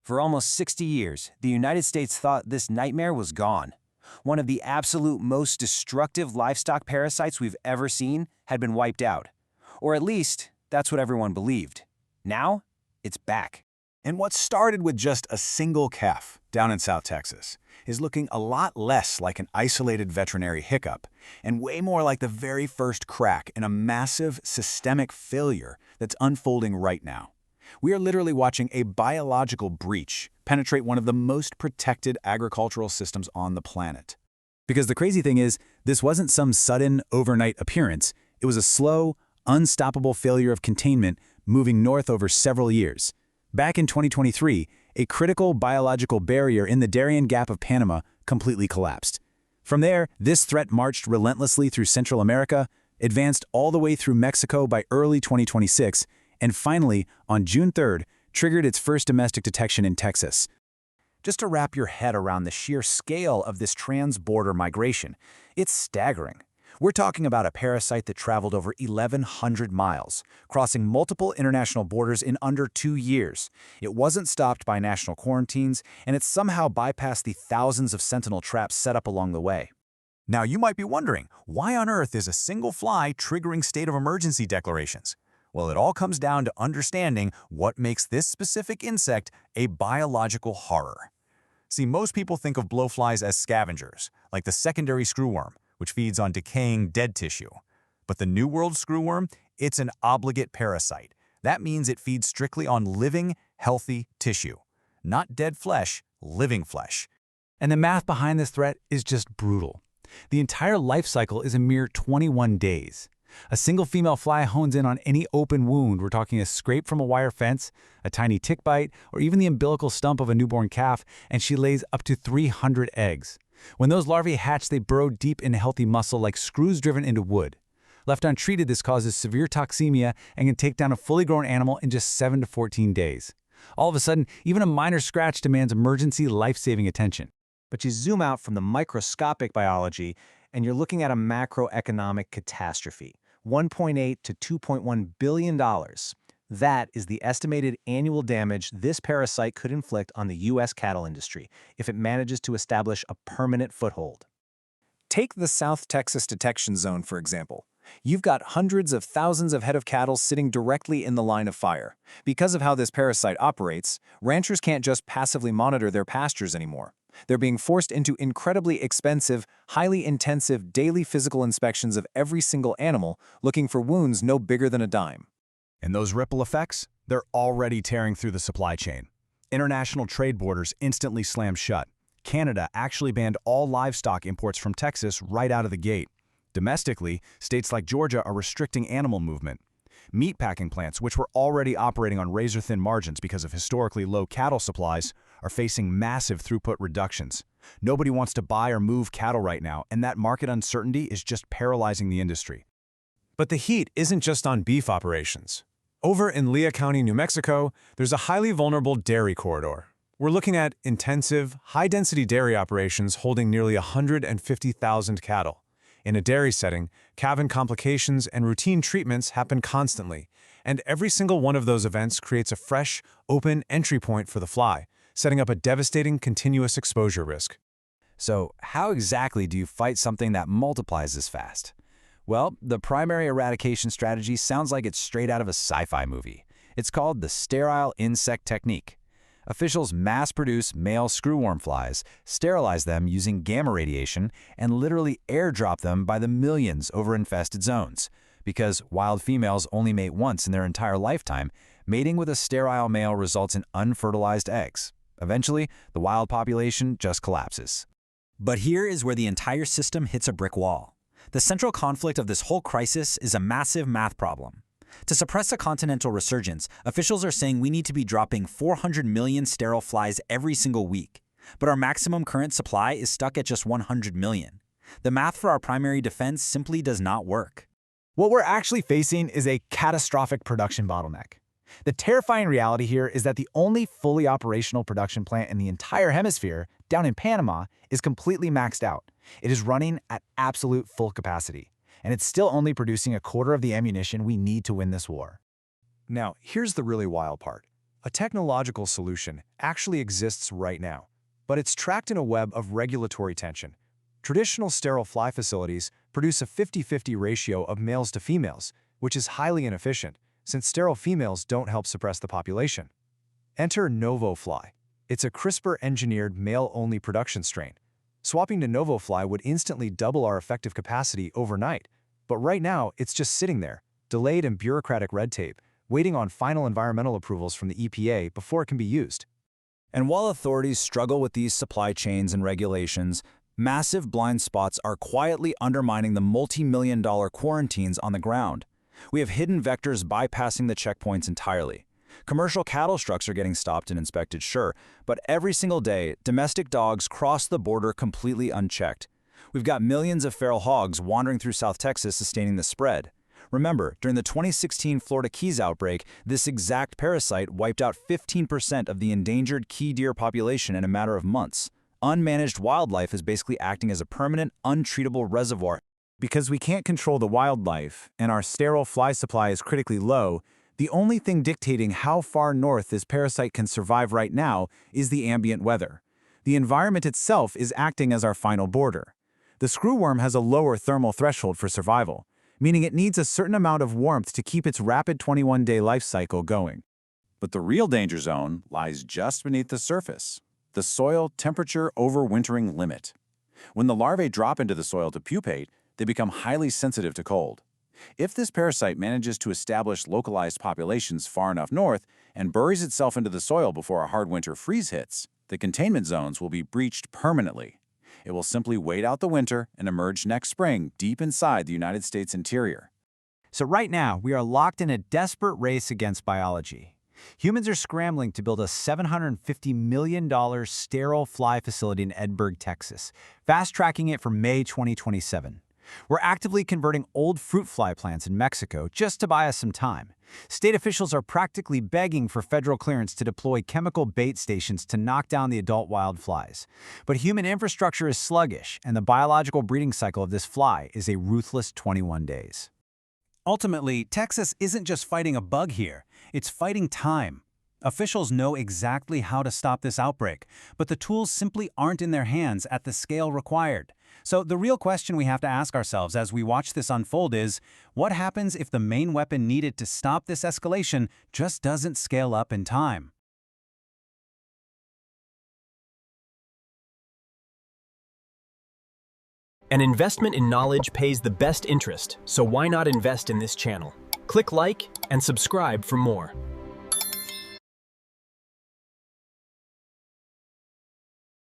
For almost 60 years, the United States thought this nightmare was gone. One of the absolute most destructive livestock parasites we've ever seen had been wiped out. Or at least, that's what everyone believed. Now, it's back. And what started with just a single calf down in South Texas is looking a lot less like an isolated veterinary hiccup and way more like the very first crack in a massive systemic failure that's unfolding right now. We are literally watching a biological breach penetrate one of the most protected agricultural systems on the planet. Because the crazy thing is, this wasn't some sudden, overnight appearance. It was a slow, unstoppable failure of containment moving north over several years. Back in 2023, a critical biological barrier in the Darien Gap of Panama completely collapsed. From there, this threat marched relentlessly through Central America, advanced all the way through Mexico by early 2026, and finally, on June 3rd, triggered its first domestic detection in Texas. Just to wrap your head around the sheer scale of this trans-border migration, it's staggering. We're talking about a parasite that traveled over 1,100 miles, crossing multiple international borders in under 2 years. It wasn't stopped by national quarantines, and it somehow bypassed the thousands of sentinel traps set up along the way. Now you might be wondering, why on earth is a single fly triggering state of emergency declarations? Well, it all comes down to understanding what makes this specific insect a biological horror. See, most people think of blowflies as scavengers, like the secondary screwworm, which feeds on decaying dead tissue. But the New World Screwworm, it's an obligate parasite. That means it feeds strictly on living, healthy tissue. Not dead flesh, living flesh. And the math behind this threat is just brutal. The entire life cycle is a mere 21 days. A single female fly hones in on any open wound. We're talking a scrape from a wire fence, a tiny tick bite, or even the umbilical stump of a newborn calf, and she lays up to 300 eggs. When those larvae hatch, they burrow deep in healthy muscle like screws driven into wood. Left untreated, this causes severe toxemia and can take down a fully grown animal in just 7 to 14 days. All of a sudden, even a minor scratch demands emergency life-saving attention. But you zoom out from the microscopic biology, and you're looking at a macroeconomic catastrophe. $1.8 to $2.1 billion. That is the estimated annual damage this parasite could inflict on the U.S. cattle industry if it manages to establish a permanent foothold. Take the South Texas detection zone, for example. You've got hundreds of thousands of head of cattle sitting directly in the line of fire. Because of how this parasite operates, ranchers can't just passively monitor their pastures anymore. They're being forced into incredibly expensive, highly intensive daily physical inspections of every single animal, looking for wounds no bigger than a dime. And those ripple effects, they're already tearing through the supply chain. International trade borders instantly slammed shut. Canada actually banned all livestock imports from Texas right out of the gate. Domestically, states like Georgia are restricting animal movement. Meatpacking plants, which were already operating on razor-thin margins because of historically low cattle supplies, are facing massive throughput reductions. Nobody wants to buy or move cattle right now, and that market uncertainty is just paralyzing the industry. But the heat isn't just on beef operations. Over in Lea County, New Mexico, there's a highly vulnerable dairy corridor. We're looking at intensive, high-density dairy operations holding nearly 150,000 cattle. In a dairy setting, calving complications and routine treatments happen constantly, and every single one of those events creates a fresh, open entry point for the fly, setting up a devastating continuous exposure risk. So, how exactly do you fight something that multiplies this fast? Well, the primary eradication strategy sounds like it's straight out of a sci-fi movie. It's called the sterile insect technique. Officials mass-produce male screwworm flies, sterilize them using gamma radiation, and literally airdrop them by the millions over infested zones. Because wild females only mate once in their entire lifetime, mating with a sterile male results in unfertilized eggs. Eventually, the wild population just collapses. But here is where the entire system hits a brick wall. The central conflict of this whole crisis is a massive math problem. To suppress a continental resurgence, officials are saying we need to be dropping 400 million sterile flies every single week. But our maximum current supply is stuck at just 100 million. The math for our primary defense simply does not work. What we're actually facing is a catastrophic production bottleneck. The terrifying reality here is that the only fully operational production plant in the entire hemisphere, down in Panama, is completely maxed out. It is running at absolute full capacity, and it's still only producing a quarter of the ammunition we need to win this war. Now, here's the really wild part. A technological solution actually exists right now, but it's trapped in a web of regulatory tension. Traditional sterile fly facilities produce a 50-50 ratio of males to females, which is highly inefficient, since sterile females don't help suppress the population. Enter NovoFly. It's a CRISPR-engineered male-only production strain. Swapping to NovoFly would instantly double our effective capacity overnight, but right now it's just sitting there, delayed in bureaucratic red tape, waiting on final environmental approvals from the EPA before it can be used. And while authorities struggle with these supply chains and regulations, massive blind spots are quietly undermining the multi-million-dollar quarantines on the ground. We have hidden vectors bypassing the checkpoints entirely. Commercial cattle trucks are getting stopped and inspected, sure, but every single day, domestic dogs cross the border completely unchecked. We've got millions of feral hogs wandering through South Texas sustaining the spread. Remember, during the 2016 Florida Keys outbreak, this exact parasite wiped out 15% of the endangered key deer population in a matter of months. Unmanaged wildlife is basically acting as a permanent, untreatable reservoir. Because we can't control the wildlife, and our sterile fly supply is critically low, the only thing dictating how far north this parasite can survive right now is the ambient weather. The environment itself is acting as our final border. The screwworm has a lower thermal threshold for survival, meaning it needs a certain amount of warmth to keep its rapid 21-day life cycle going. But the real danger zone lies just beneath the surface, the soil temperature overwintering limit. When the larvae drop into the soil to pupate, they become highly sensitive to cold. If this parasite manages to establish localized populations far enough north and buries itself into the soil before a hard winter freeze hits, the containment zones will be breached permanently. It will simply wait out the winter and emerge next spring deep inside the United States interior. So right now, we are locked in a desperate race against biology. Humans are scrambling to build a $750 million sterile fly facility in Edinburgh, Texas, fast-tracking it for May 2027. We're actively converting old fruit fly plants in Mexico just to buy us some time. State officials are practically begging for federal clearance to deploy chemical bait stations to knock down the adult wild flies. But human infrastructure is sluggish, and the biological breeding cycle of this fly is a ruthless 21 days. Ultimately, Texas isn't just fighting a bug here, it's fighting time. Officials know exactly how to stop this outbreak, but the tools simply aren't in their hands at the scale required. So the real question we have to ask ourselves as we watch this unfold is, what happens if the main weapon needed to stop this escalation just doesn't scale up in time? An investment in knowledge pays the best interest, so why not invest in this channel? Click like and subscribe for more.